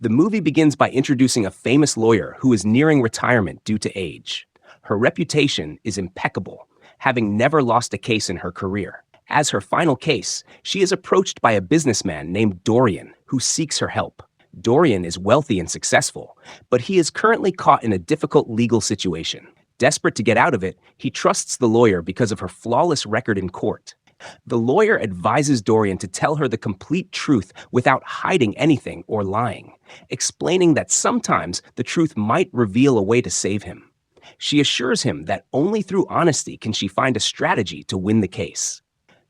The movie begins by introducing a famous lawyer who is nearing retirement due to age. Her reputation is impeccable, having never lost a case in her career. As her final case, she is approached by a businessman named Dorian who seeks her help. Dorian is wealthy and successful, but he is currently caught in a difficult legal situation. Desperate to get out of it, he trusts the lawyer because of her flawless record in court. The lawyer advises Dorian to tell her the complete truth without hiding anything or lying, explaining that sometimes the truth might reveal a way to save him. She assures him that only through honesty can she find a strategy to win the case.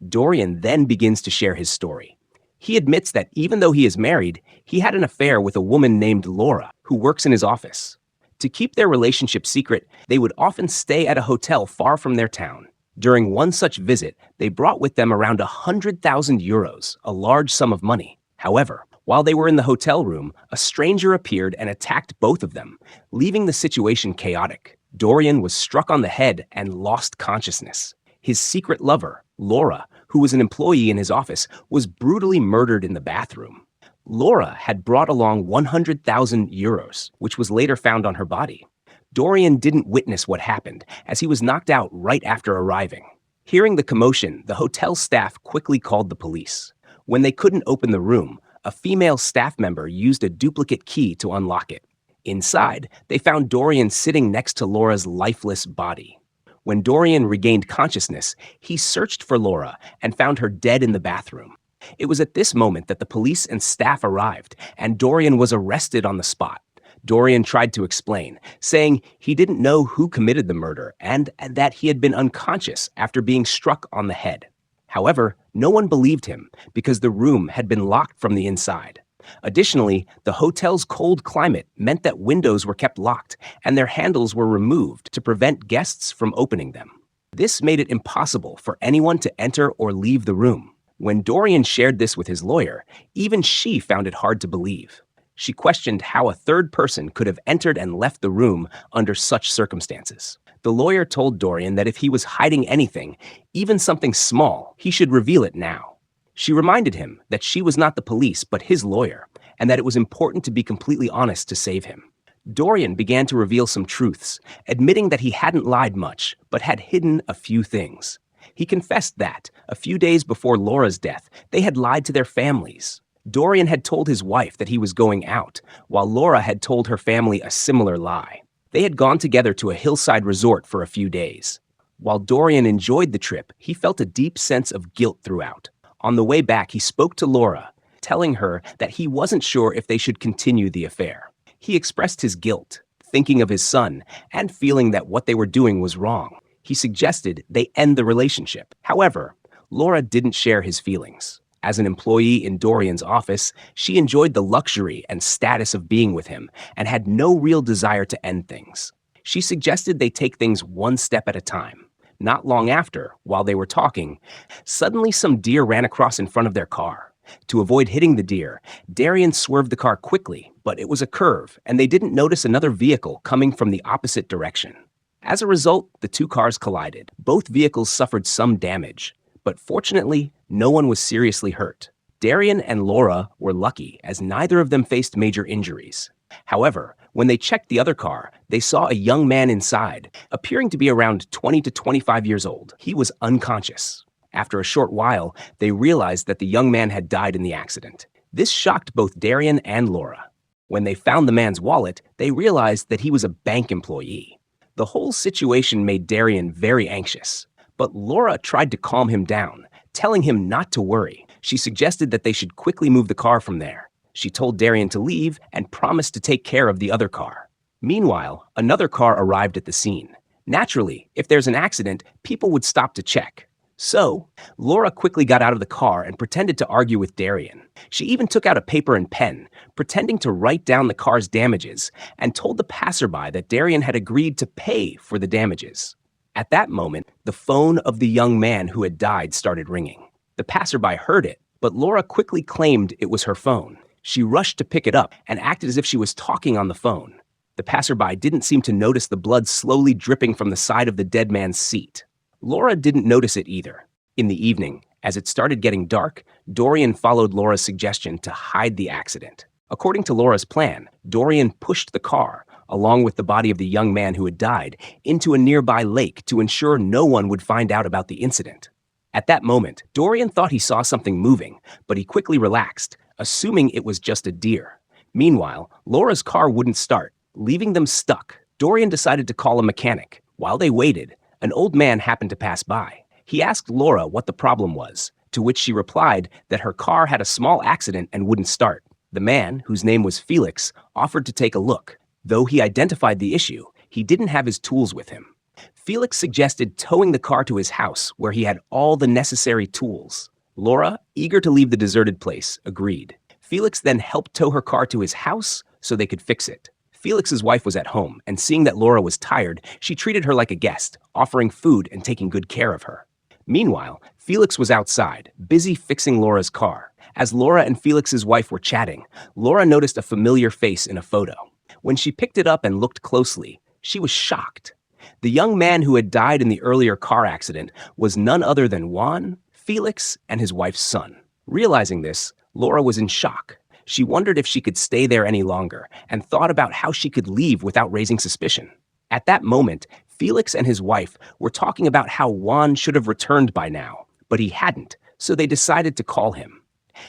Dorian then begins to share his story. He admits that even though he is married, he had an affair with a woman named Laura, who works in his office. To keep their relationship secret, they would often stay at a hotel far from their town. During one such visit, they brought with them around 100,000 euros, a large sum of money. However, while they were in the hotel room, a stranger appeared and attacked both of them, leaving the situation chaotic. Dorian was struck on the head and lost consciousness. His secret lover, Laura, who was an employee in his office, was brutally murdered in the bathroom. Laura had brought along 100,000 euros, which was later found on her body. Dorian didn't witness what happened, as he was knocked out right after arriving. Hearing the commotion, the hotel staff quickly called the police. When they couldn't open the room, a female staff member used a duplicate key to unlock it. Inside, they found Dorian sitting next to Laura's lifeless body. When Dorian regained consciousness, he searched for Laura and found her dead in the bathroom. It was at this moment that the police and staff arrived, and Dorian was arrested on the spot. Dorian tried to explain, saying he didn't know who committed the murder and that he had been unconscious after being struck on the head. However, no one believed him because the room had been locked from the inside. Additionally, the hotel's cold climate meant that windows were kept locked and their handles were removed to prevent guests from opening them. This made it impossible for anyone to enter or leave the room. When Dorian shared this with his lawyer, even she found it hard to believe. She questioned how a third person could have entered and left the room under such circumstances. The lawyer told Dorian that if he was hiding anything, even something small, he should reveal it now. She reminded him that she was not the police but his lawyer, and that it was important to be completely honest to save him. Dorian began to reveal some truths, admitting that he hadn't lied much, but had hidden a few things. He confessed that, a few days before Laura's death, they had lied to their families. Dorian had told his wife that he was going out, while Laura had told her family a similar lie. They had gone together to a hillside resort for a few days. While Dorian enjoyed the trip, he felt a deep sense of guilt throughout. On the way back, he spoke to Laura, telling her that he wasn't sure if they should continue the affair. He expressed his guilt, thinking of his son, and feeling that what they were doing was wrong. He suggested they end the relationship. However, Laura didn't share his feelings. As an employee in Dorian's office, she enjoyed the luxury and status of being with him and had no real desire to end things. She suggested they take things one step at a time. Not long after, while they were talking, suddenly some deer ran across in front of their car. To avoid hitting the deer, Dorian swerved the car quickly, but it was a curve, and they didn't notice another vehicle coming from the opposite direction. As a result, the two cars collided. Both vehicles suffered some damage, but fortunately, no one was seriously hurt. Dorian and Laura were lucky, as neither of them faced major injuries. However, when they checked the other car, they saw a young man inside, appearing to be around 20 to 25 years old. He was unconscious. After a short while, they realized that the young man had died in the accident. This shocked both Dorian and Laura. When they found the man's wallet, they realized that he was a bank employee. The whole situation made Dorian very anxious, but Laura tried to calm him down, telling him not to worry. She suggested that they should quickly move the car from there. She told Dorian to leave and promised to take care of the other car. Meanwhile, another car arrived at the scene. Naturally, if there's an accident, people would stop to check. So, Laura quickly got out of the car and pretended to argue with Dorian. She even took out a paper and pen, pretending to write down the car's damages, and told the passerby that Dorian had agreed to pay for the damages. At that moment, the phone of the young man who had died started ringing. The passerby heard it, but Laura quickly claimed it was her phone. She rushed to pick it up and acted as if she was talking on the phone. The passerby didn't seem to notice the blood slowly dripping from the side of the dead man's seat. Laura didn't notice it either. In the evening, as it started getting dark, Dorian followed Laura's suggestion to hide the accident. According to Laura's plan, Dorian pushed the car, along with the body of the young man who had died, into a nearby lake to ensure no one would find out about the incident. At that moment, Dorian thought he saw something moving, but he quickly relaxed, assuming it was just a deer. Meanwhile, Laura's car wouldn't start, leaving them stuck. Dorian decided to call a mechanic. While they waited, an old man happened to pass by. He asked Laura what the problem was, to which she replied that her car had a small accident and wouldn't start. The man, whose name was Felix, offered to take a look. Though he identified the issue, he didn't have his tools with him. Felix suggested towing the car to his house, where he had all the necessary tools. Laura, eager to leave the deserted place, agreed. Felix then helped tow her car to his house so they could fix it. Felix's wife was at home, and seeing that Laura was tired, she treated her like a guest, offering food and taking good care of her. Meanwhile, Felix was outside, busy fixing Laura's car. As Laura and Felix's wife were chatting, Laura noticed a familiar face in a photo. When she picked it up and looked closely, she was shocked. The young man who had died in the earlier car accident was none other than Juan, Felix, and his wife's son. Realizing this, Laura was in shock. She wondered if she could stay there any longer and thought about how she could leave without raising suspicion. At that moment, Felix and his wife were talking about how Juan should have returned by now, but he hadn't, so they decided to call him.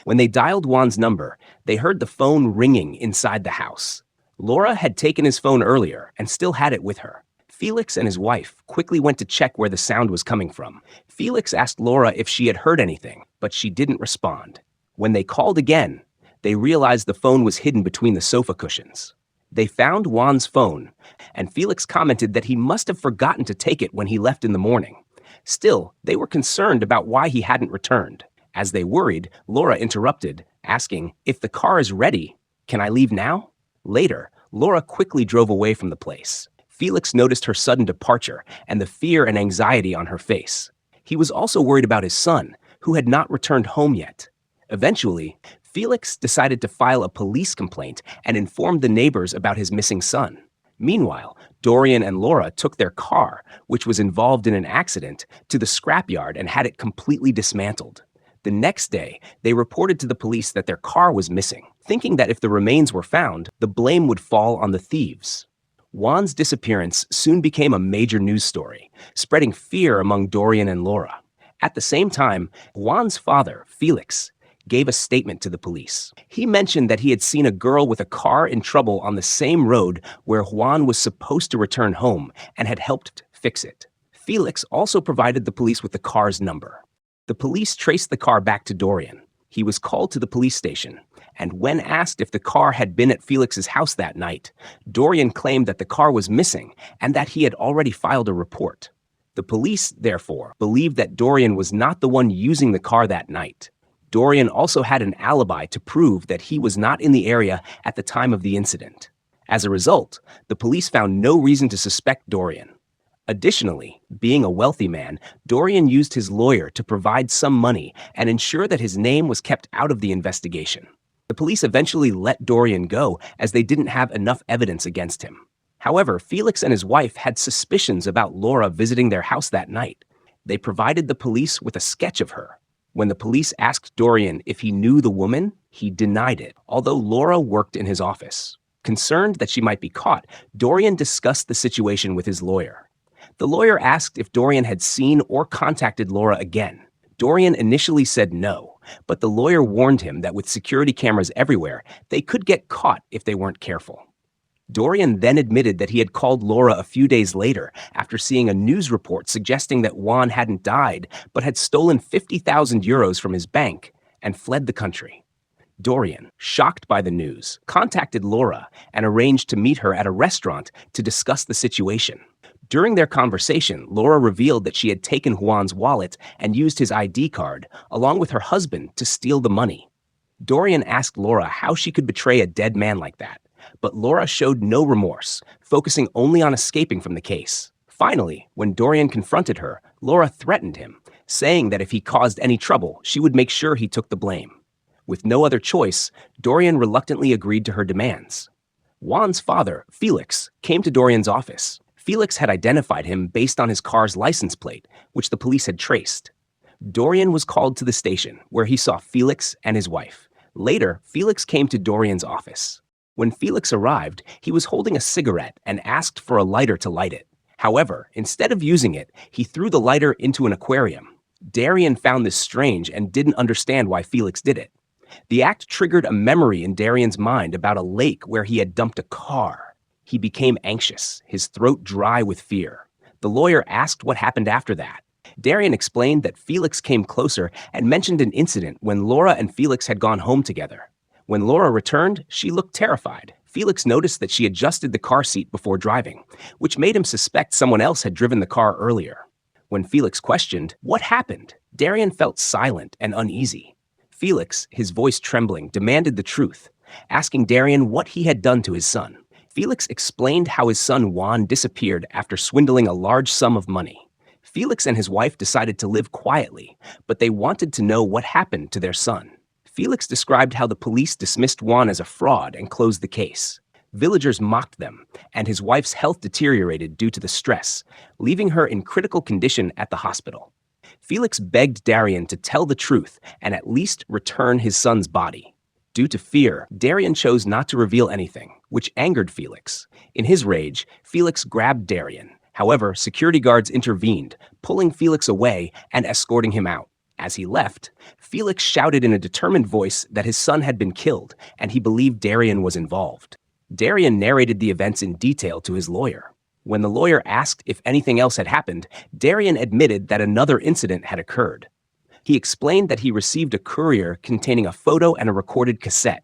When they dialed Juan's number, they heard the phone ringing inside the house. Laura had taken his phone earlier and still had it with her. Felix and his wife quickly went to check where the sound was coming from. Felix asked Laura if she had heard anything, but she didn't respond. When they called again, they realized the phone was hidden between the sofa cushions. They found Juan's phone, and Felix commented that he must have forgotten to take it when he left in the morning. Still, they were concerned about why he hadn't returned. As they worried, Laura interrupted, asking, "If the car is ready, can I leave now?" Later, Laura quickly drove away from the place. Felix noticed her sudden departure and the fear and anxiety on her face. He was also worried about his son, who had not returned home yet. Eventually, Felix decided to file a police complaint and informed the neighbors about his missing son. Meanwhile, Dorian and Laura took their car, which was involved in an accident, to the scrapyard and had it completely dismantled. The next day, they reported to the police that their car was missing, thinking that if the remains were found, the blame would fall on the thieves. Juan's disappearance soon became a major news story, spreading fear among Dorian and Laura. At the same time, Juan's father, Felix, gave a statement to the police. He mentioned that he had seen a girl with a car in trouble on the same road where Juan was supposed to return home and had helped fix it. Felix also provided the police with the car's number. The police traced the car back to Dorian. He was called to the police station, and when asked if the car had been at Felix's house that night, Dorian claimed that the car was missing and that he had already filed a report. The police, therefore, believed that Dorian was not the one using the car that night. Dorian also had an alibi to prove that he was not in the area at the time of the incident. As a result, the police found no reason to suspect Dorian. Additionally, being a wealthy man, Dorian used his lawyer to provide some money and ensure that his name was kept out of the investigation. The police eventually let Dorian go as they didn't have enough evidence against him. However, Felix and his wife had suspicions about Laura visiting their house that night. They provided the police with a sketch of her. When the police asked Dorian if he knew the woman, he denied it, although Laura worked in his office. Concerned that she might be caught, Dorian discussed the situation with his lawyer. The lawyer asked if Dorian had seen or contacted Laura again. Dorian initially said no, but the lawyer warned him that with security cameras everywhere, they could get caught if they weren't careful. Dorian then admitted that he had called Laura a few days later after seeing a news report suggesting that Juan hadn't died but had stolen 50,000 euros from his bank and fled the country. Dorian, shocked by the news, contacted Laura and arranged to meet her at a restaurant to discuss the situation. During their conversation, Laura revealed that she had taken Juan's wallet and used his ID card, along with her husband, to steal the money. Dorian asked Laura how she could betray a dead man like that, but Laura showed no remorse, focusing only on escaping from the case. Finally, when Dorian confronted her, Laura threatened him, saying that if he caused any trouble, she would make sure he took the blame. With no other choice, Dorian reluctantly agreed to her demands. Juan's father, Felix, came to Dorian's office. Felix had identified him based on his car's license plate, which the police had traced. Dorian was called to the station, where he saw Felix and his wife. Later, Felix came to Dorian's office. When Felix arrived, he was holding a cigarette and asked for a lighter to light it. However, instead of using it, he threw the lighter into an aquarium. Dorian found this strange and didn't understand why Felix did it. The act triggered a memory in Dorian's mind about a lake where he had dumped a car. He became anxious, his throat dry with fear. The lawyer asked what happened after that. Dorian explained that Felix came closer and mentioned an incident when Laura and Felix had gone home together. When Laura returned, she looked terrified. Felix noticed that she adjusted the car seat before driving, which made him suspect someone else had driven the car earlier. When Felix questioned what happened, Dorian felt silent and uneasy. Felix, his voice trembling, demanded the truth, asking Dorian what he had done to his son. Felix explained how his son Juan disappeared after swindling a large sum of money. Felix and his wife decided to live quietly, but they wanted to know what happened to their son. Felix described how the police dismissed Juan as a fraud and closed the case. Villagers mocked them, and his wife's health deteriorated due to the stress, leaving her in critical condition at the hospital. Felix begged Dorian to tell the truth and at least return his son's body. Due to fear, Dorian chose not to reveal anything, which angered Felix. In his rage, Felix grabbed Dorian. However, security guards intervened, pulling Felix away and escorting him out. As he left, Felix shouted in a determined voice that his son had been killed and he believed Dorian was involved. Dorian narrated the events in detail to his lawyer. When the lawyer asked if anything else had happened, Dorian admitted that another incident had occurred. He explained that he received a courier containing a photo and a recorded cassette.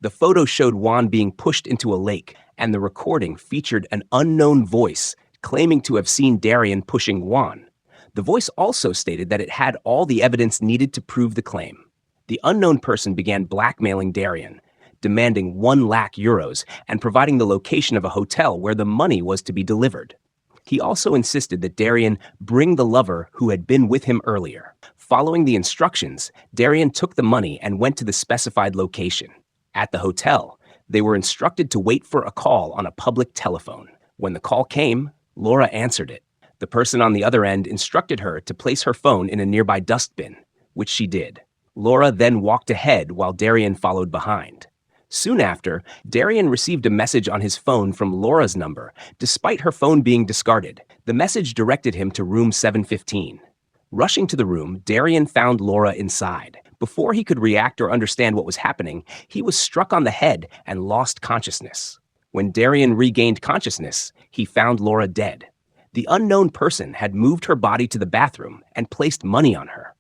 The photo showed Juan being pushed into a lake, and the recording featured an unknown voice claiming to have seen Dorian pushing Juan. The voice also stated that it had all the evidence needed to prove the claim. The unknown person began blackmailing Dorian, demanding €1,00,000 and providing the location of a hotel where the money was to be delivered. He also insisted that Dorian bring the lover who had been with him earlier. Following the instructions, Dorian took the money and went to the specified location. At the hotel, they were instructed to wait for a call on a public telephone. When the call came, Laura answered it. The person on the other end instructed her to place her phone in a nearby dustbin, which she did. Laura then walked ahead while Dorian followed behind. Soon after, Dorian received a message on his phone from Laura's number, despite her phone being discarded. The message directed him to room 715. Rushing to the room, Dorian found Laura inside. Before he could react or understand what was happening, he was struck on the head and lost consciousness. When Dorian regained consciousness, he found Laura dead. The unknown person had moved her body to the bathroom and placed money on her.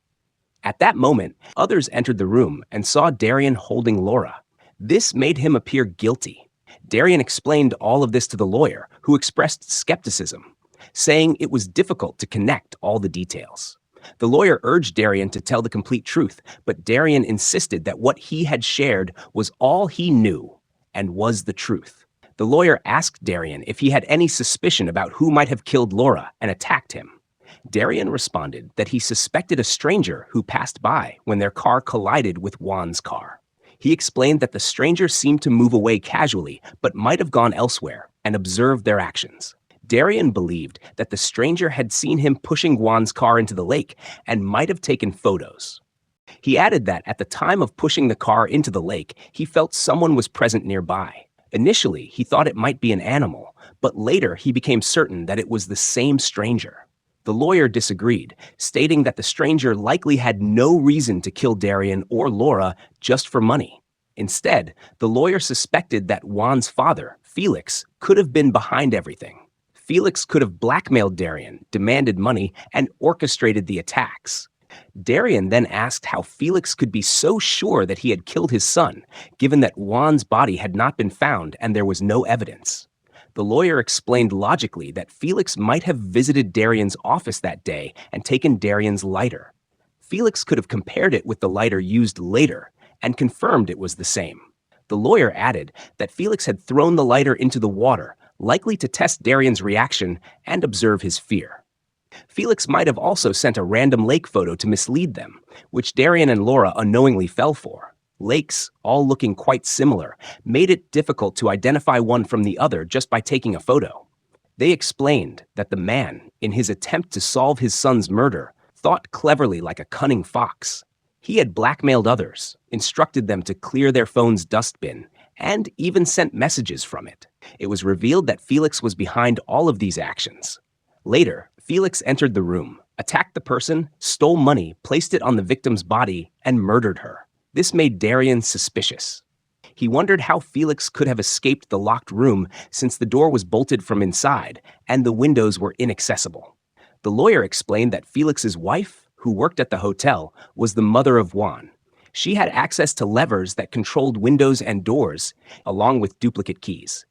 At that moment, others entered the room and saw Dorian holding Laura. This made him appear guilty. Dorian explained all of this to the lawyer, who expressed skepticism, saying it was difficult to connect all the details. The lawyer urged Dorian to tell the complete truth, but Dorian insisted that what he had shared was all he knew and was the truth. The lawyer asked Dorian if he had any suspicion about who might have killed Laura and attacked him. Dorian responded that he suspected a stranger who passed by when their car collided with Juan's car. He explained that the stranger seemed to move away casually, but might have gone elsewhere, and observed their actions. Dorian believed that the stranger had seen him pushing Juan's car into the lake and might have taken photos. He added that at the time of pushing the car into the lake, he felt someone was present nearby. Initially, he thought it might be an animal, but later he became certain that it was the same stranger. The lawyer disagreed, stating that the stranger likely had no reason to kill Dorian or Laura just for money. Instead, the lawyer suspected that Juan's father, Felix, could have been behind everything. Felix could have blackmailed Dorian, demanded money, and orchestrated the attacks. Dorian then asked how Felix could be so sure that he had killed his son, given that Juan's body had not been found and there was no evidence. The lawyer explained logically that Felix might have visited Dorian's office that day and taken Dorian's lighter. Felix could have compared it with the lighter used later and confirmed it was the same. The lawyer added that Felix had thrown the lighter into the water, likely to test Dorian's reaction and observe his fear. Felix might have also sent a random lake photo to mislead them, which Dorian and Laura unknowingly fell for. Lakes, all looking quite similar, made it difficult to identify one from the other just by taking a photo. They explained that the man, in his attempt to solve his son's murder, thought cleverly like a cunning fox. He had blackmailed others, instructed them to clear their phone's dustbin, and even sent messages from it. It was revealed that Felix was behind all of these actions. Later, Felix entered the room, attacked the person, stole money, placed it on the victim's body, and murdered her. This made Dorian suspicious. He wondered how Felix could have escaped the locked room since the door was bolted from inside and the windows were inaccessible. The lawyer explained that Felix's wife, who worked at the hotel, was the mother of Juan. She had access to levers that controlled windows and doors, along with duplicate keys.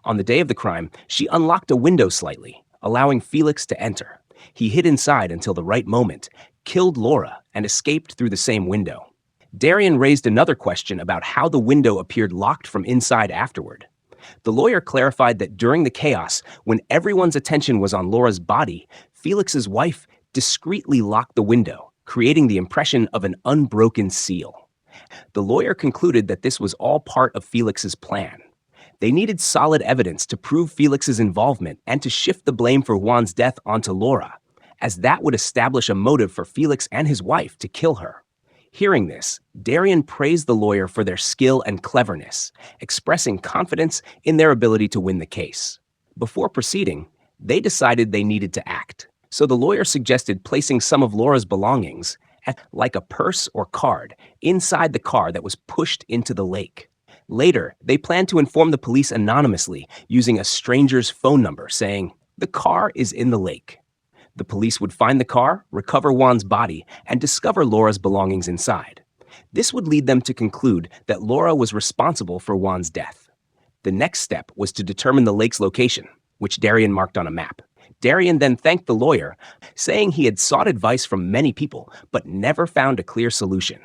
On the day of the crime, she unlocked a window slightly, allowing Felix to enter. He hid inside until the right moment, killed Laura, and escaped through the same window. Dorian raised another question about how the window appeared locked from inside afterward. The lawyer clarified that during the chaos, when everyone's attention was on Laura's body, Felix's wife discreetly locked the window, creating the impression of an unbroken seal. The lawyer concluded that this was all part of Felix's plan. They needed solid evidence to prove Felix's involvement and to shift the blame for Juan's death onto Laura, as that would establish a motive for Felix and his wife to kill her. Hearing this, Dorian praised the lawyer for their skill and cleverness, expressing confidence in their ability to win the case. Before proceeding, they decided they needed to act. So the lawyer suggested placing some of Laura's belongings, like a purse or card, inside the car that was pushed into the lake. Later, they planned to inform the police anonymously using a stranger's phone number saying, "The car is in the lake." The police would find the car, recover Juan's body, and discover Laura's belongings inside. This would lead them to conclude that Laura was responsible for Juan's death. The next step was to determine the lake's location, which Dorian marked on a map. Dorian then thanked the lawyer, saying he had sought advice from many people but never found a clear solution.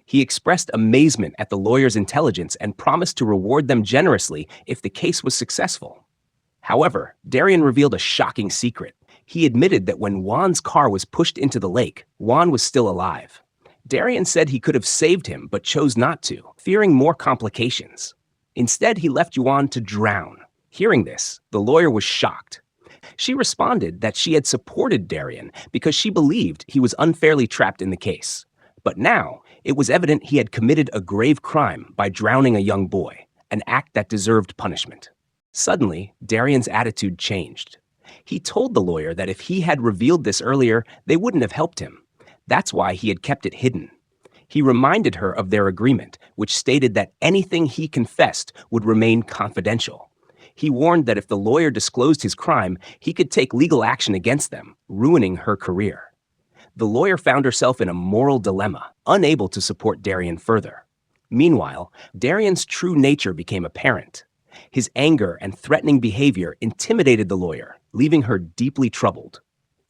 He expressed amazement at the lawyer's intelligence and promised to reward them generously if the case was successful. However, Dorian revealed a shocking secret. He admitted that when Juan's car was pushed into the lake, Juan was still alive. Dorian said he could have saved him but chose not to, fearing more complications. Instead, he left Juan to drown. Hearing this, the lawyer was shocked. She responded that she had supported Dorian because she believed he was unfairly trapped in the case. But now, it was evident he had committed a grave crime by drowning a young boy, an act that deserved punishment. Suddenly, Dorian's attitude changed. He told the lawyer that if he had revealed this earlier, they wouldn't have helped him. That's why he had kept it hidden. He reminded her of their agreement, which stated that anything he confessed would remain confidential. He warned that if the lawyer disclosed his crime, he could take legal action against them, ruining her career. The lawyer found herself in a moral dilemma, unable to support Dorian further. Meanwhile, Dorian's true nature became apparent. His anger and threatening behavior intimidated the lawyer, leaving her deeply troubled.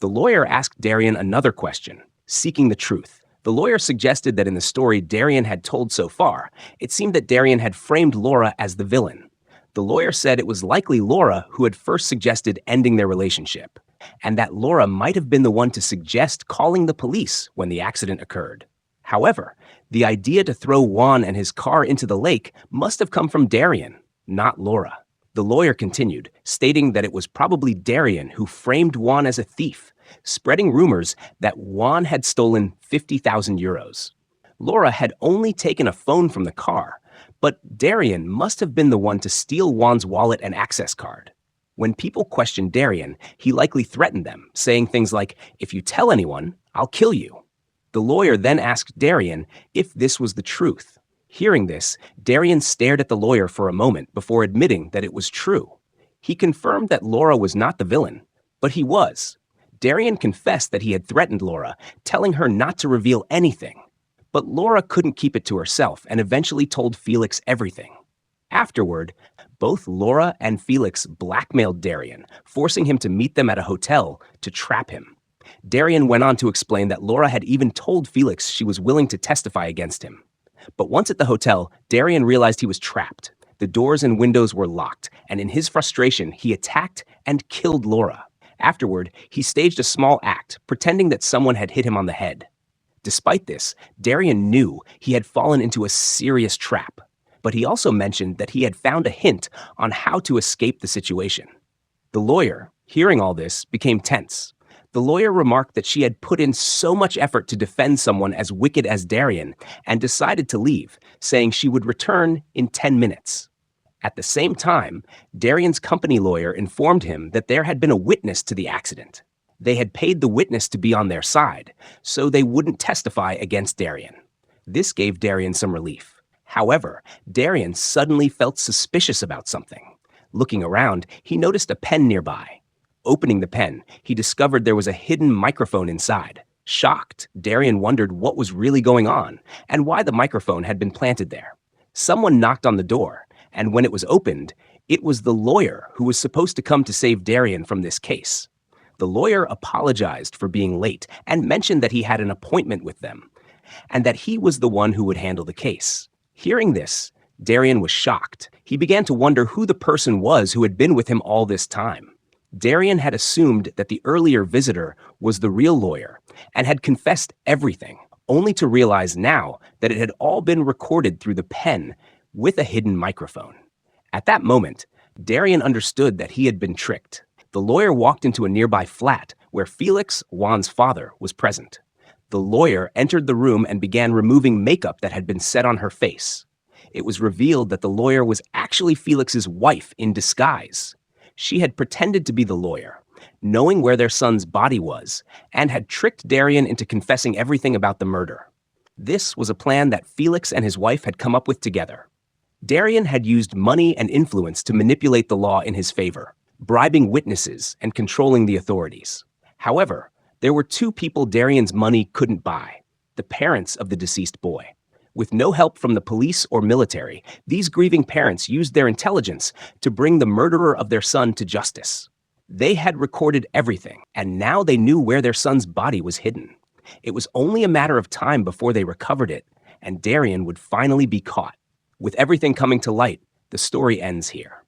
The lawyer asked Dorian another question, seeking the truth. The lawyer suggested that in the story Dorian had told so far, it seemed that Dorian had framed Laura as the villain. The lawyer said it was likely Laura who had first suggested ending their relationship, and that Laura might have been the one to suggest calling the police when the accident occurred. However, the idea to throw Juan and his car into the lake must have come from Dorian, not Laura. The lawyer continued, stating that it was probably Dorian who framed Juan as a thief, spreading rumors that Juan had stolen 50,000 euros. Laura had only taken a phone from the car, but Dorian must have been the one to steal Juan's wallet and access card. When people questioned Dorian, he likely threatened them, saying things like, "If you tell anyone, I'll kill you." The lawyer then asked Dorian if this was the truth. Hearing this, Dorian stared at the lawyer for a moment before admitting that it was true. He confirmed that Laura was not the villain, but he was. Dorian confessed that he had threatened Laura, telling her not to reveal anything. But Laura couldn't keep it to herself and eventually told Felix everything. Afterward, both Laura and Felix blackmailed Dorian, forcing him to meet them at a hotel to trap him. Dorian went on to explain that Laura had even told Felix she was willing to testify against him. But once at the hotel, Dorian realized he was trapped. The doors and windows were locked, and in his frustration, he attacked and killed Laura. Afterward, he staged a small act, pretending that someone had hit him on the head. Despite this, Dorian knew he had fallen into a serious trap, but he also mentioned that he had found a hint on how to escape the situation. The lawyer, hearing all this, became tense. The lawyer remarked that she had put in so much effort to defend someone as wicked as Dorian and decided to leave, saying she would return in 10 minutes. At the same time, Dorian's company lawyer informed him that there had been a witness to the accident. They had paid the witness to be on their side, so they wouldn't testify against Dorian. This gave Dorian some relief. However, Dorian suddenly felt suspicious about something. Looking around, he noticed a pen nearby. Opening the pen, he discovered there was a hidden microphone inside. Shocked, Dorian wondered what was really going on and why the microphone had been planted there. Someone knocked on the door, and when it was opened, it was the lawyer who was supposed to come to save Dorian from this case. The lawyer apologized for being late and mentioned that he had an appointment with them, and that he was the one who would handle the case. Hearing this, Dorian was shocked. He began to wonder who the person was who had been with him all this time. Dorian had assumed that the earlier visitor was the real lawyer and had confessed everything, only to realize now that it had all been recorded through the pen with a hidden microphone. At that moment, Dorian understood that he had been tricked. The lawyer walked into a nearby flat where Felix, Juan's father, was present. The lawyer entered the room and began removing makeup that had been set on her face. It was revealed that the lawyer was actually Felix's wife in disguise. She had pretended to be the lawyer, knowing where their son's body was, and had tricked Dorian into confessing everything about the murder. This was a plan that Felix and his wife had come up with together. Dorian had used money and influence to manipulate the law in his favor, bribing witnesses and controlling the authorities. However, there were two people Dorian's money couldn't buy: the parents of the deceased boy. With no help from the police or military, these grieving parents used their intelligence to bring the murderer of their son to justice. They had recorded everything, and now they knew where their son's body was hidden. It was only a matter of time before they recovered it, and Dorian would finally be caught. With everything coming to light, the story ends here.